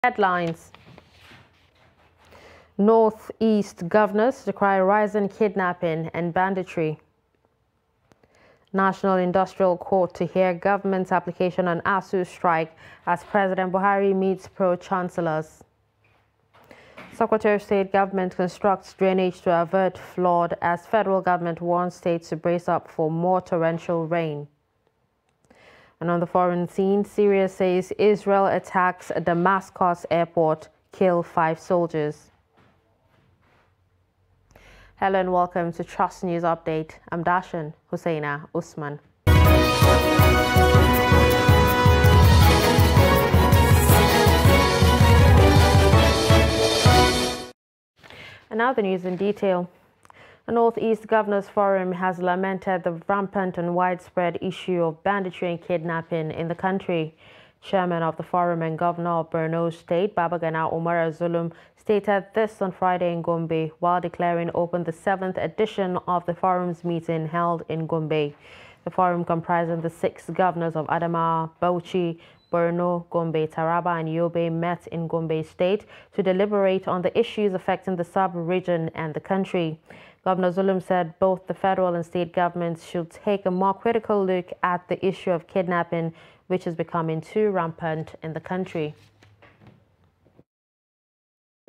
Headlines. Northeast governors decry rising kidnapping and banditry. National Industrial Court to hear government's application on ASUU strike as President Buhari meets pro-chancellors. Secretary of State government constructs drainage to avert flood as federal government warns states to brace up for more torrential rain. And on the foreign scene, Syria says Israel attacks Damascus airport, kill 5 soldiers. Hello and welcome to Trust News Update. I'm Dashan Husseina Usman. And now the news in detail. The Northeast Governors Forum has lamented the rampant and widespread issue of banditry and kidnapping in the country. Chairman of the forum and Governor of Borno State, Babagana Umar Zulum, stated this on Friday in Gombe while declaring open the 7th edition of the forum's meeting held in Gombe. The forum, comprising the 6 governors of Adamawa, Bauchi, Borno, Gombe, Taraba and Yobe, met in Gombe State to deliberate on the issues affecting the sub-region and the country. Governor Zulum said both the federal and state governments should take a more critical look at the issue of kidnapping, which is becoming too rampant in the country.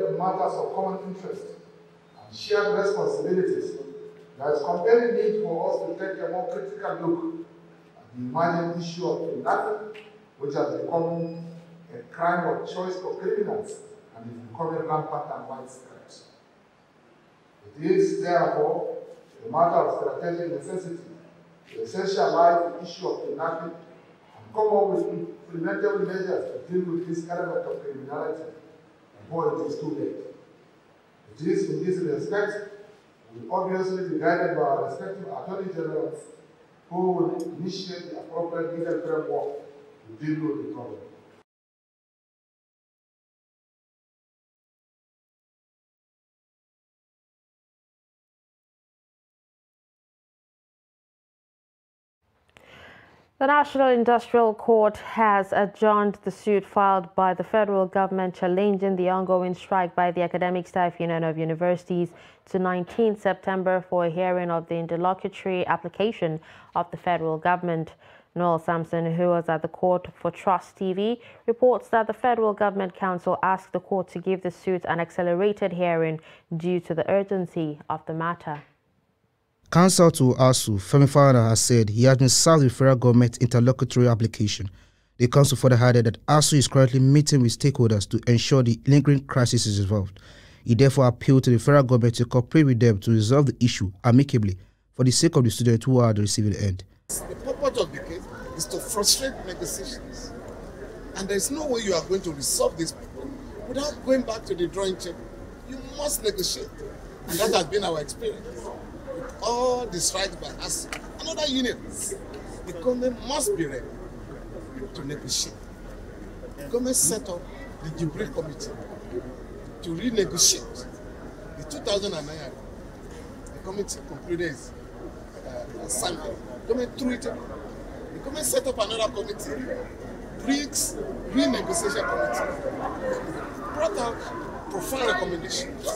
Matters of common interest and shared responsibilities, there is compelling need for us to take a more critical look at the emerging issue of kidnapping, which has become a crime of choice for criminals and is becoming rampant and widespread. It is, therefore, a matter of strategic necessity to essentialize the issue of kidnapping and come up with implementable measures to deal with this element of criminality before it is too late. It is in this respect, we will obviously be guided by our respective attorney generals who will initiate the appropriate legal framework to deal with the problem. The National Industrial Court has adjourned the suit filed by the federal government challenging the ongoing strike by the Academic Staff Union of Universities to 19 September for a hearing of the interlocutory application of the federal government. Noel Sampson, who was at the court for Trust TV, reports that the Federal Government Council asked the court to give the suit an accelerated hearing due to the urgency of the matter. Counsel to ASUU, Femi Falana, has said he has been served with federal government interlocutory application. The council further added that ASUU is currently meeting with stakeholders to ensure the lingering crisis is resolved. He therefore appealed to the federal government to cooperate with them to resolve the issue amicably for the sake of the students who are at the receiving end. The purpose of the case is to frustrate negotiations. And there is no way you are going to resolve this problem without going back to the drawing table. You must negotiate. And that has been our experience. With all the strikes by us and other unions, the government must be ready to negotiate. The government set up the Jubilee Committee to renegotiate. The 2009, the committee concluded its assignment. The government threw it away. The government set up another committee, BRICS Renegotiation Committee, brought out profound recommendations.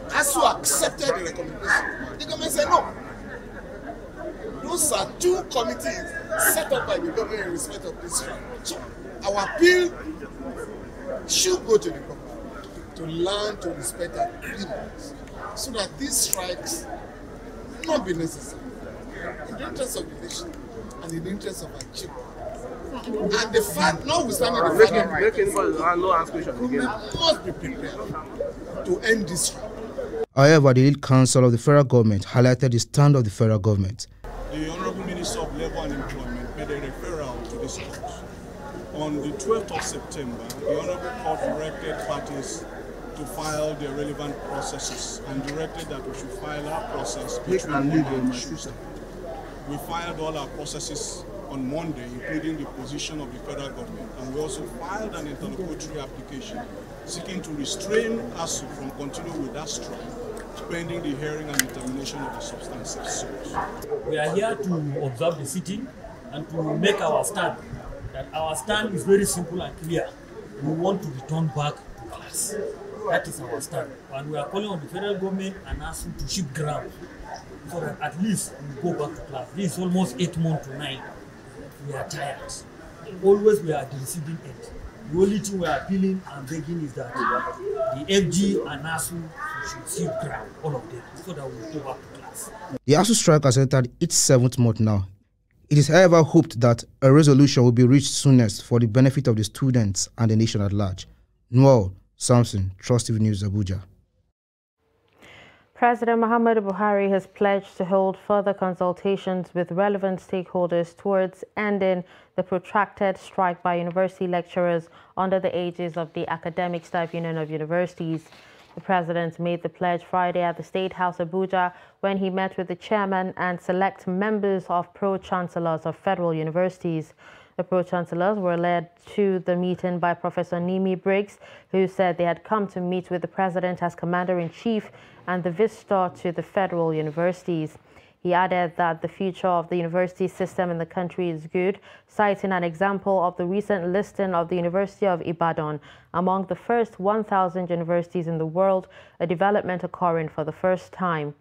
ASUU accepted the recommendation. The government said no. Those are 2 committees set up by the government in respect of this strike. So our appeal should go to the government to learn to respect our agreements so that these strikes will not be necessary in the interest of the nation and in the interest of our children. And the fact, notwithstanding the fact that government must be prepared to end this strike. However, the lead counsel of the federal government highlighted the stand of the federal government. The Honorable Minister of Labour and Employment made a referral to this court. On the 12th of September, the Honorable Court directed parties to file their relevant processes and directed that we should file our process between Monday and Tuesday. We filed all our processes on Monday, including the position of the federal government, and we also filed an interlocutory application seeking to restrain ASUU from continuing with that strike pending the hearing and determination of the substantive suit. We are here to observe the sitting and to make our stand. That our stand is very simple and clear. we want to return back to class. That is our stand. And we are calling on the federal government and asking to shift ground so that at least we go back to class. This is almost 8 months to 9. We are tired. Always we are at the receiving end. The only thing we are appealing and begging is that the FG and ASU should shift ground, all of them, so that we go back to class. The ASU strike has entered its 7th month now. It is however hoped that a resolution will be reached soonest for the benefit of the students and the nation at large. Noel Samson, Trust TV News, Abuja. President Muhammadu Buhari has pledged to hold further consultations with relevant stakeholders towards ending the protracted strike by university lecturers under the aegis of the Academic Staff Union of Universities. The president made the pledge Friday at the State House Abuja when he met with the chairman and select members of pro-chancellors of federal universities. The pro-chancellors were led to the meeting by Professor Nimi Briggs, who said they had come to meet with the president as commander-in-chief and the visitor to the federal universities. He added that the future of the university system in the country is good, citing an example of the recent listing of the University of Ibadan among the first 1,000 universities in the world, a development occurring for the first time.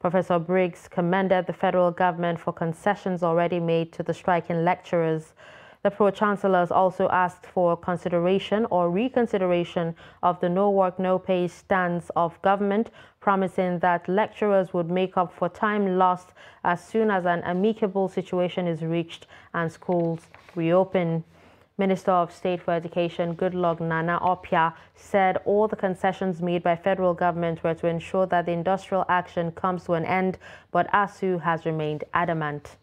Professor Briggs commended the federal government for concessions already made to the striking lecturers. The pro-chancellors also asked for consideration or reconsideration of the no work, no pay stance of government, promising that lecturers would make up for time lost as soon as an amicable situation is reached and schools reopen. Minister of State for Education Goodluck Nana Opia said all the concessions made by federal government were to ensure that the industrial action comes to an end, but ASU has remained adamant.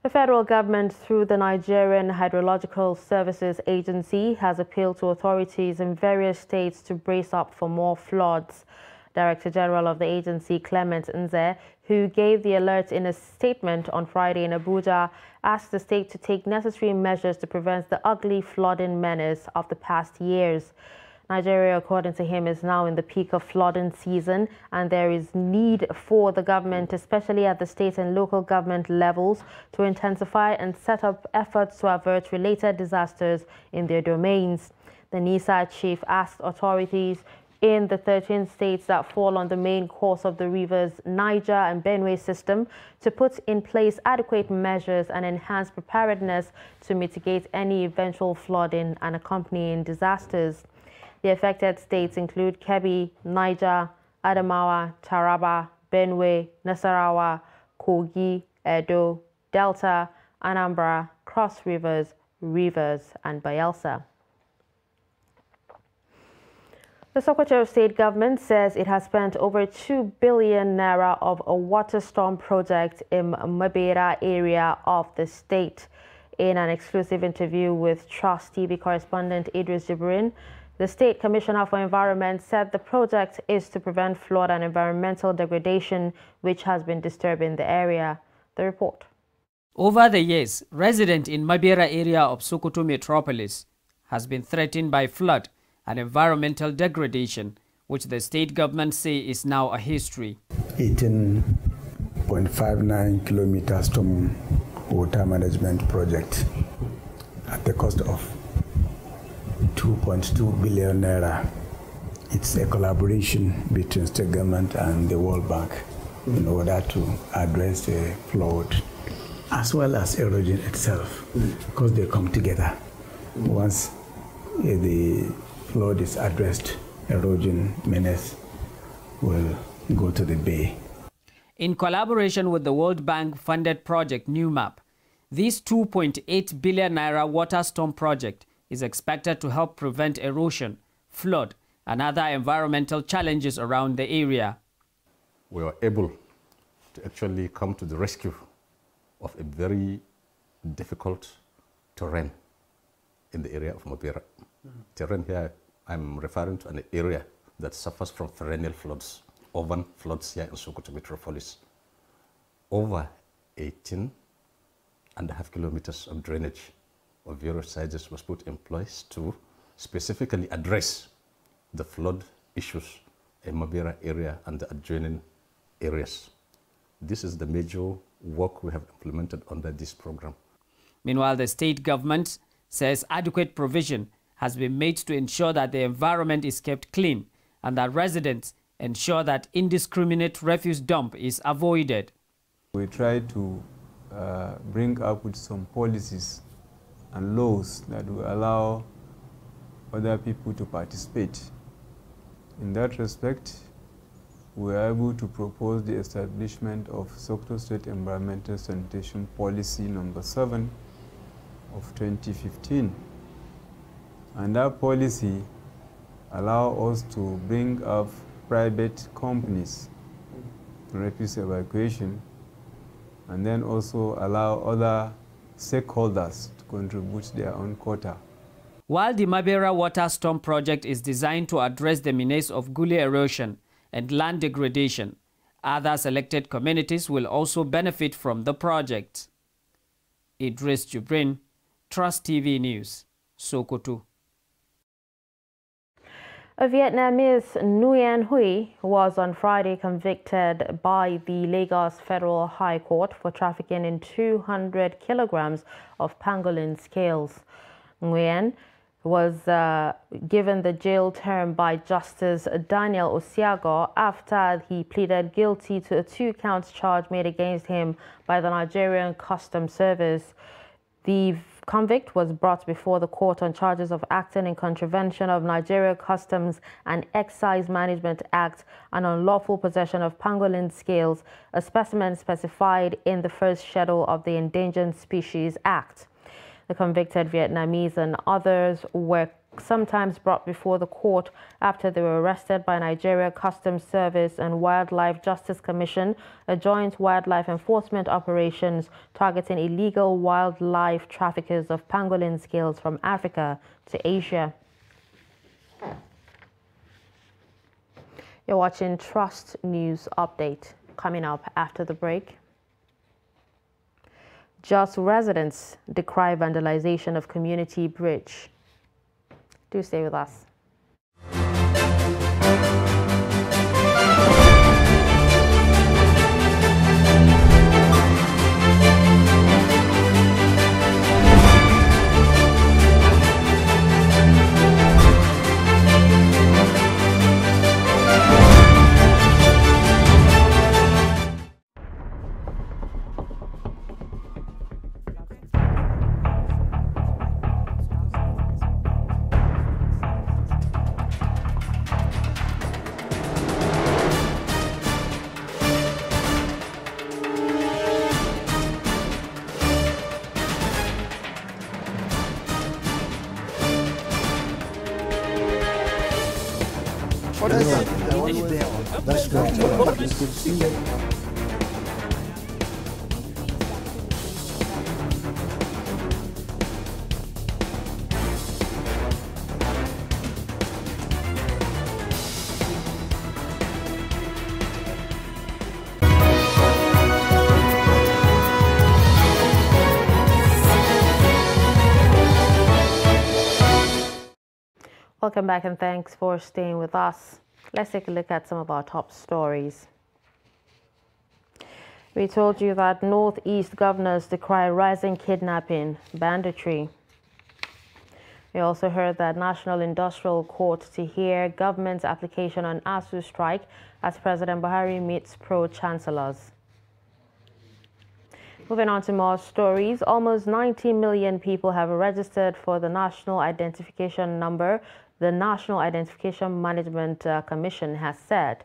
The federal government, through the Nigerian Hydrological Services Agency, has appealed to authorities in various states to brace up for more floods. Director General of the agency, Clement Nze, who gave the alert in a statement on Friday in Abuja, asked the state to take necessary measures to prevent the ugly flooding menace of the past years. Nigeria, according to him, is now in the peak of flooding season, and there is need for the government, especially at the state and local government levels, to intensify and set up efforts to avert related disasters in their domains. The NISA chief asked authorities in the 13 states that fall on the main course of the rivers Niger and Benue system to put in place adequate measures and enhance preparedness to mitigate any eventual flooding and accompanying disasters. The affected states include Kebbi, Niger, Adamawa, Taraba, Benue, Nasarawa, Kogi, Edo, Delta, Anambra, Cross Rivers, and Bayelsa. The Secretary of State Government says it has spent over 2 billion naira of a water storm project in Mabera area of the state. In an exclusive interview with Trust TV correspondent Idris Jibrin, the State Commissioner for Environment said the project is to prevent flood and environmental degradation, which has been disturbing the area. The report. Over the years, residents in Mabera area of Sokoto metropolis has been threatened by flood and environmental degradation, which the state government say is now a history. 18.59 kilometer storm water management project at the cost of 2.2 billion naira. It's a collaboration between state government and the World Bank in order to address the flood as well as erosion itself, because they come together. Once the flood is addressed, erosion menace will go to the bay. In collaboration with the World Bank funded project NewMap, this 2.8 billion naira water storm project is expected to help prevent erosion, flood, and other environmental challenges around the area. We were able to actually come to the rescue of a very difficult terrain in the area of Mabera. Terrain here, I'm referring to an area that suffers from perennial floods, urban floods here in Sokoto metropolis. Over 18.5 kilometers of drainage of various sizes was put in place to specifically address the flood issues in Mabera area and the adjoining areas. This is the major work we have implemented under this program. Meanwhile, the state government says adequate provision has been made to ensure that the environment is kept clean and that residents ensure that indiscriminate refuse dump is avoided. We try to bring up with some policies and laws that will allow other people to participate. In that respect, we are able to propose the establishment of Sokoto State Environmental Sanitation Policy number 7 of 2015. And that policy allows us to bring up private companies to refuse evacuation, and then also allow other stakeholders to contribute their own quota. While the Mabera Water Storm Project is designed to address the menace of gully erosion and land degradation, other selected communities will also benefit from the project. Idris Jubrin, Trust TV News, Sokoto. A Vietnamese Nguyen Huy was on Friday convicted by the Lagos Federal High Court for trafficking in 200 kilograms of pangolin scales. Nguyen was given the jail term by Justice Daniel Osiago after he pleaded guilty to a 2-count charge made against him by the Nigerian Customs Service. The convict was brought before the court on charges of acting in contravention of Nigeria Customs and Excise Management Act and unlawful possession of pangolin scales, a specimen specified in the first schedule of the Endangered Species Act. The convicted Vietnamese and others were sometimes brought before the court after they were arrested by Nigeria Customs Service and Wildlife Justice Commission, a joint wildlife enforcement operations targeting illegal wildlife traffickers of pangolin scales from Africa to Asia. You're watching Trust News Update. Coming up after the break. Jos residents decry vandalization of community bridge. Do stay with us. That's great. Welcome back and thanks for staying with us. Let's take a look at some of our top stories. We told you that Northeast governors decry rising kidnapping, banditry. We also heard that National Industrial Court to hear government's application on ASU strike as President Buhari meets pro-chancellors. Moving on to more stories, almost 90 million people have registered for the National Identification Number, the National Identification Management Commission has said.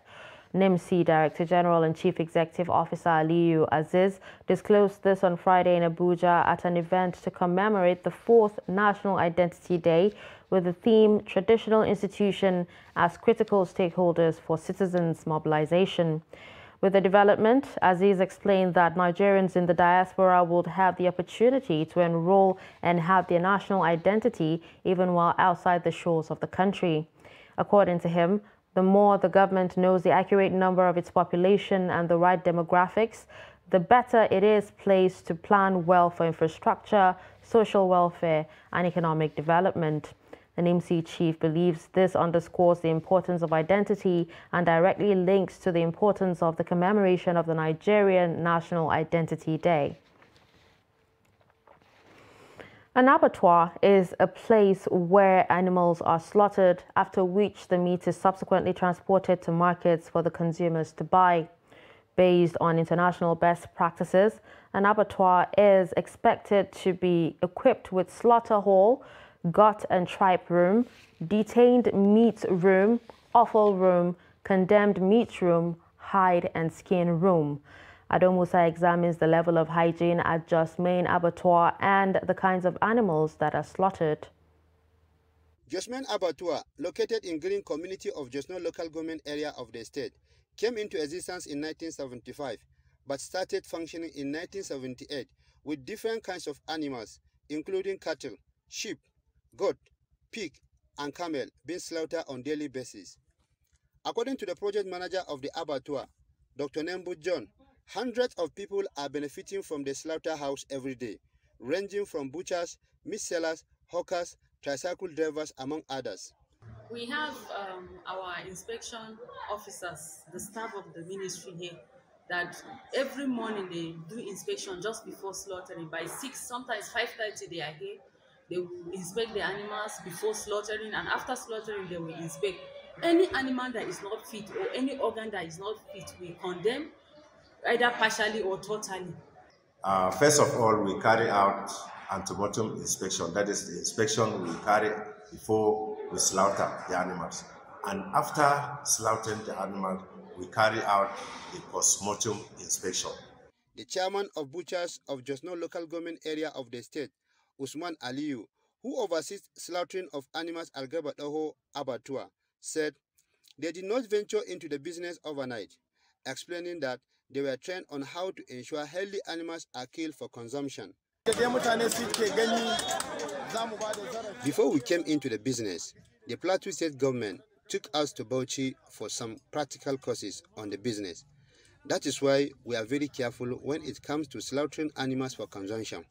NIMC Director General and Chief Executive Officer Aliyu Aziz disclosed this on Friday in Abuja at an event to commemorate the 4th National Identity Day with the theme Traditional Institution as Critical Stakeholders for Citizens Mobilization. With the development, Aziz explained that Nigerians in the diaspora would have the opportunity to enroll and have their national identity even while outside the shores of the country. According to him, the more the government knows the accurate number of its population and the right demographics, the better it is placed to plan well for infrastructure, social welfare, and economic development. The NIMC chief believes this underscores the importance of identity and directly links to the importance of the commemoration of the Nigerian National Identity Day. An abattoir is a place where animals are slaughtered, after which the meat is subsequently transported to markets for the consumers to buy. Based on international best practices, an abattoir is expected to be equipped with slaughter hall, gut and tripe room, detained meat room, offal room, condemned meat room, hide and skin room. Ado Musa examines the level of hygiene at Jos Main Abattoir and the kinds of animals that are slaughtered. Jos Main Abattoir, located in Green Community of Jos North local government area of the state, came into existence in 1975, but started functioning in 1978 with different kinds of animals, including cattle, sheep, goat, pig, and camel being slaughtered on daily basis. According to the project manager of the abattoir, Dr. Nembu John, hundreds of people are benefiting from the slaughterhouse every day, ranging from butchers, meat sellers, hawkers, tricycle drivers, among others. We have our inspection officers, the staff of the ministry here, that every morning they do inspection just before slaughtering. By 6, sometimes 5:30 they are here. They will inspect the animals before slaughtering, and after slaughtering they will inspect. Any animal that is not fit or any organ that is not fit, we condemn, either partially or totally. First of all, we carry out antemortem inspection. That is the inspection we carry before we slaughter the animals. And after slaughtering the animal, we carry out the postmortem inspection. The chairman of butchers of Jos North local government area of the state, Usman Aliyu, who oversees slaughtering of animals at Gabatoho Abattoir, said they did not venture into the business overnight, explaining that they were trained on how to ensure healthy animals are killed for consumption. Before we came into the business, the Plateau State government took us to Bauchi for some practical courses on the business. That is why we are very careful when it comes to slaughtering animals for consumption.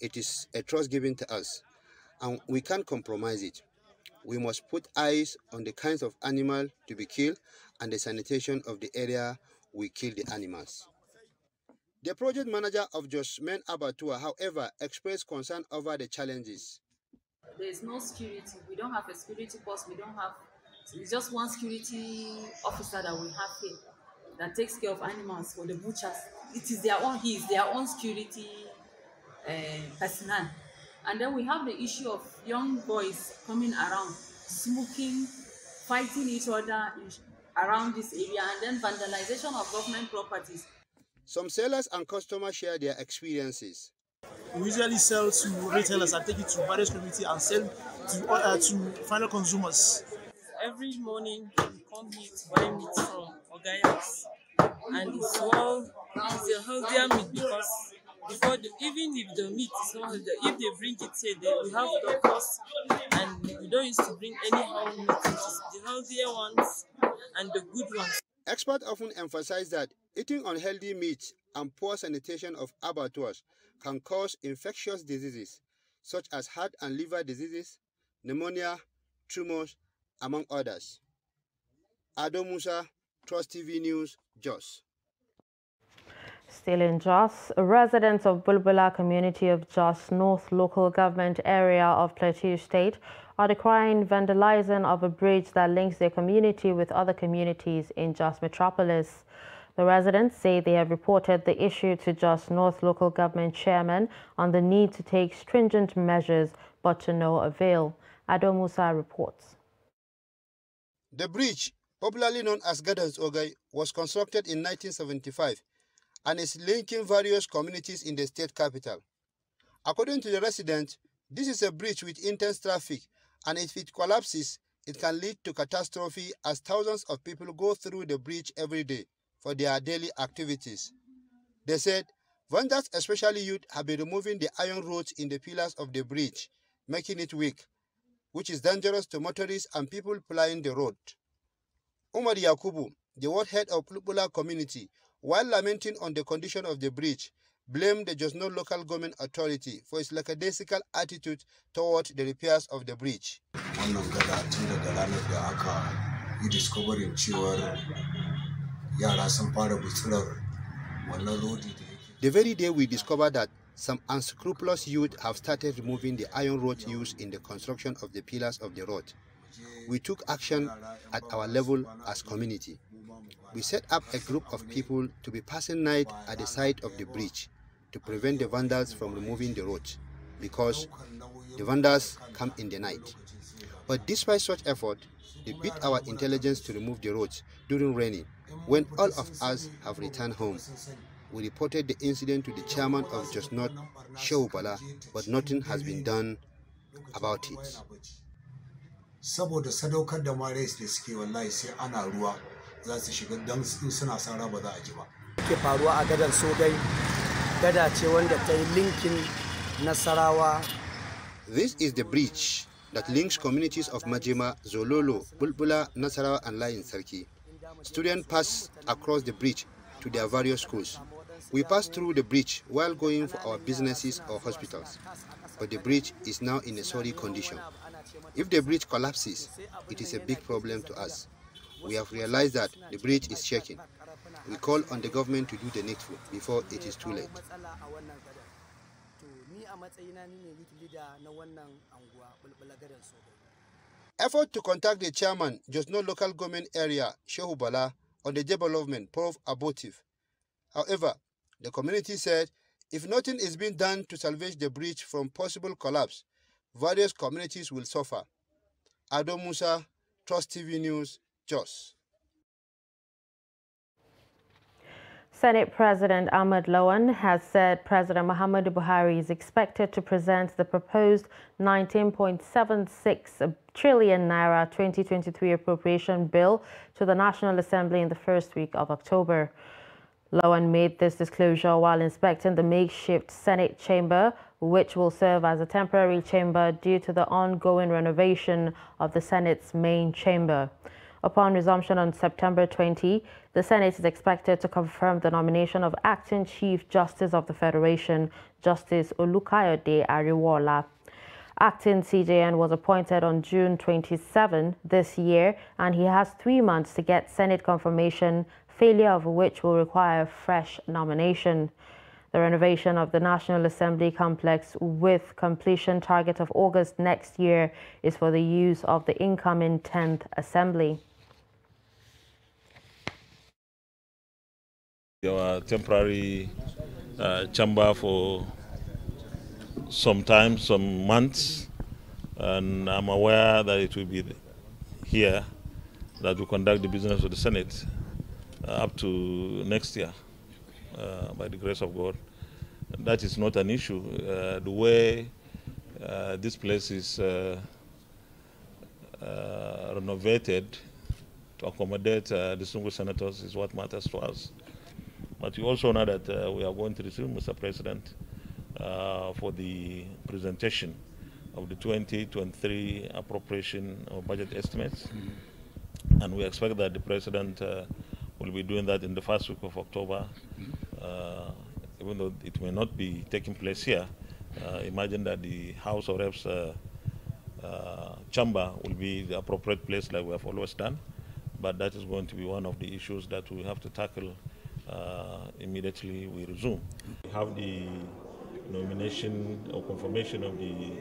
It is a trust given to us, and we can't compromise it. We must put eyes on the kinds of animal to be killed and the sanitation of the area we kill the animals. The project manager of Jos Main Abattoir, however, expressed concern over the challenges. There is no security. We don't have a security post. It's just one security officer that we have here that takes care of animals for the butchers. He is their own security personnel. And then we have the issue of young boys coming around, smoking, fighting each other around this area, and then vandalization of government properties. Some sellers and customers share their experiences. We usually sell to retailers and take it to various communities and sell to final consumers. Every morning we come here to buy meat from Ogayas, and it's a healthier meat because even if the meat is not healthy, if they bring it here, we have doctors, and we don't used to bring anyhow meat, which is the healthier ones and the good ones. Experts often emphasize that eating unhealthy meat and poor sanitation of abattoirs can cause infectious diseases such as heart and liver diseases, pneumonia, tumors, among others. Ado Musa, Trust TV News, Jos. Still in Jos, residents of Bulbula community of Jos North local government area of Plateau State are decrying vandalizing of a bridge that links their community with other communities in Jos metropolis. The residents say they have reported the issue to Jos North local government chairman on the need to take stringent measures, but to no avail. Ado Musa reports. The bridge, popularly known as Gadans Ogai, was constructed in 1975 and is linking various communities in the state capital. According to the residents, this is a bridge with intense traffic, and if it collapses, it can lead to catastrophe as thousands of people go through the bridge every day for their daily activities. They said vendors, especially youth, have been removing the iron rods in the pillars of the bridge, making it weak, which is dangerous to motorists and people plying the road. Umar Yakubu, the ward head of Bulbula community, while lamenting on the condition of the bridge, blamed the Jos North local government authority for its lackadaisical attitude toward the repairs of the bridge. The very day we discovered that some unscrupulous youth have started removing the iron rod used in the construction of the pillars of the road. We took action at our level as community. We set up a group of people to be passing night at the side of the bridge to prevent the vandals from removing the road, because the vandals come in the night. But despite such effort, they beat our intelligence to remove the roads during raining, when all of us have returned home. We reported the incident to the chairman of Just Not, Shehu Bala, but nothing has been done about it. Saboda sadaukar da ma rais da suke wallahi sai ana ruwa za su shiga dan suna sara ba za a ji ba. Ke faruwa a gadar Sogai, gada ce wanda ta yi linkin Nasarawa. This is the bridge that links communities of Majima, Zololo, Bulbula, Nasarawa and Layin Sarki. Students pass across the bridge to their various schools. We pass through the bridge while going for our businesses or hospitals, but the bridge is now in a sorry condition. If the bridge collapses, it is a big problem to us. We have realized that the bridge is shaking. We call on the government to do the needful before it is too late. Effort to contact the chairman, Just No local government area, Shehu Bala, on the development proved abortive. However, the community said if nothing is being done to salvage the bridge from possible collapse, various communities will suffer. Ado Musa, Trust TV News, Jos. Senate President Ahmed Lawan has said President Muhammadu Buhari is expected to present the proposed 19.76 trillion naira 2023 appropriation bill to the National Assembly in the first week of October. Lawan made this disclosure while inspecting the makeshift Senate chamber, which will serve as a temporary chamber due to the ongoing renovation of the Senate's main chamber. Upon resumption on September 20, the Senate is expected to confirm the nomination of Acting Chief Justice of the Federation, Justice Olukayode Ariwola. Acting CJN was appointed on June 27 this year, and he has 3 months to get Senate confirmation, failure of which will require a fresh nomination. The renovation of the National Assembly complex, with completion target of August next year, is for the use of the incoming 10th Assembly. Our temporary chamber for some time, some months, and I'm aware that it will be here that we conduct the business of the Senate up to next year, by the grace of God. That is not an issue. The way this place is renovated to accommodate distinguished senators is what matters to us. But you also know that we are going to resume, Mr. President, for the presentation of the 2023 appropriation of budget estimates. And we expect that the President will be doing that in the first week of October. Even though it may not be taking place here, imagine that the House of Reps chamber will be the appropriate place like we have always done. But that is going to be one of the issues that we have to tackle immediately we resume. We have the nomination or confirmation of the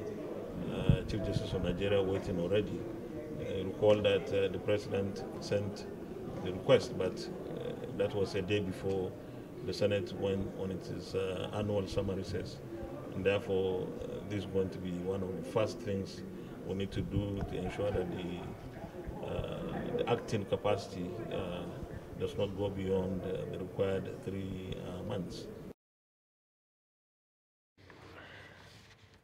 Chief Justice of Nigeria waiting already. Recall that the President sent the request, but that was a day before the Senate went on its annual summer recess. And therefore, this is going to be one of the first things we need to do to ensure that the acting capacity does not go beyond the required 3 months.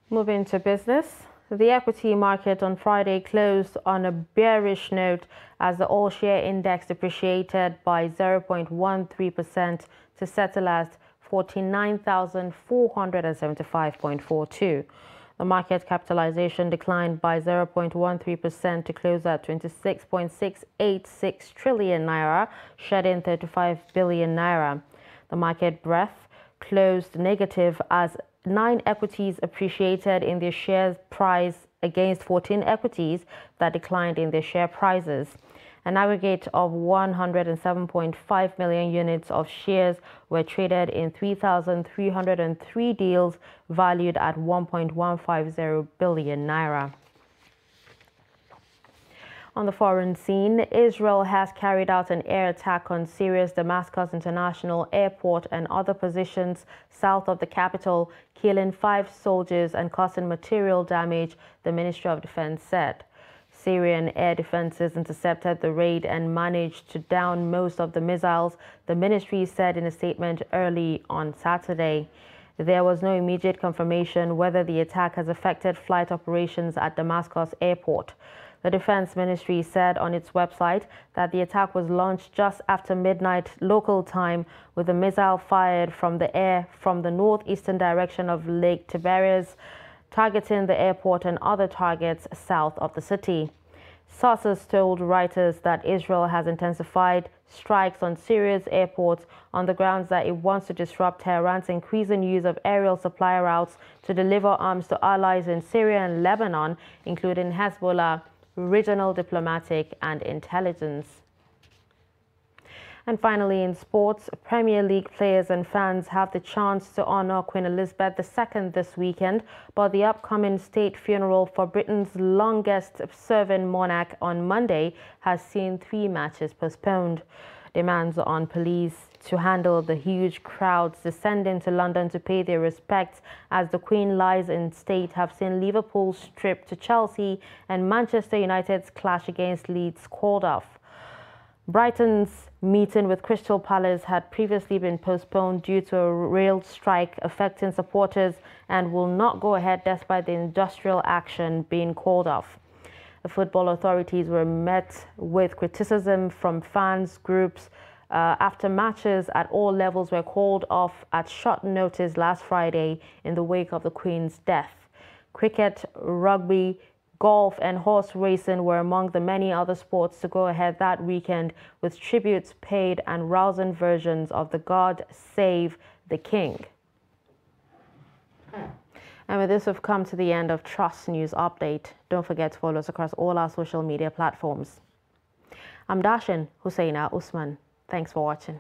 Moving to business, the equity market on Friday closed on a bearish note as the all-share index depreciated by 0.13% to settle at 49,475.42. The market capitalization declined by 0.13% to close at 26.686 trillion naira, shedding 35 billion naira. The market breadth closed negative as 9 equities appreciated in their share price against 14 equities that declined in their share prices. An aggregate of 107.5 million units of shares were traded in 3,303 deals valued at 1.150 billion naira. On the foreign scene, Israel has carried out an air attack on Syria's Damascus International Airport and other positions south of the capital, killing 5 soldiers and causing material damage, the Ministry of Defense said. Syrian air defenses intercepted the raid and managed to down most of the missiles, the ministry said in a statement early on Saturday. There was no immediate confirmation whether the attack has affected flight operations at Damascus Airport. The Defense Ministry said on its website that the attack was launched just after midnight local time, with a missile fired from the air from the northeastern direction of Lake Tiberias, targeting the airport and other targets south of the city. Sources told Reuters that Israel has intensified strikes on Syria's airports on the grounds that it wants to disrupt Tehran's increasing use of aerial supply routes to deliver arms to allies in Syria and Lebanon, including Hezbollah, regional diplomatic and intelligence. And finally, in sports, Premier League players and fans have the chance to honor Queen Elizabeth II this weekend, but the upcoming state funeral for Britain's longest-serving monarch on Monday has seen 3 matches postponed. Demands on police to handle the huge crowds descending to London to pay their respects as the Queen lies in state have seen Liverpool's trip to Chelsea and Manchester United's clash against Leeds called off. Brighton's meeting with Crystal Palace had previously been postponed due to a rail strike affecting supporters and will not go ahead despite the industrial action being called off. The football authorities were met with criticism from fans groups after matches at all levels were called off at short notice last Friday in the wake of the Queen's death. Cricket, rugby, golf and horse racing were among the many other sports to go ahead that weekend, with tributes paid and rousing versions of the God Save the King. And with this, we've come to the end of Trust News Update. Don't forget to follow us across all our social media platforms. I'm Dashin Husseina Usman. Thanks for watching.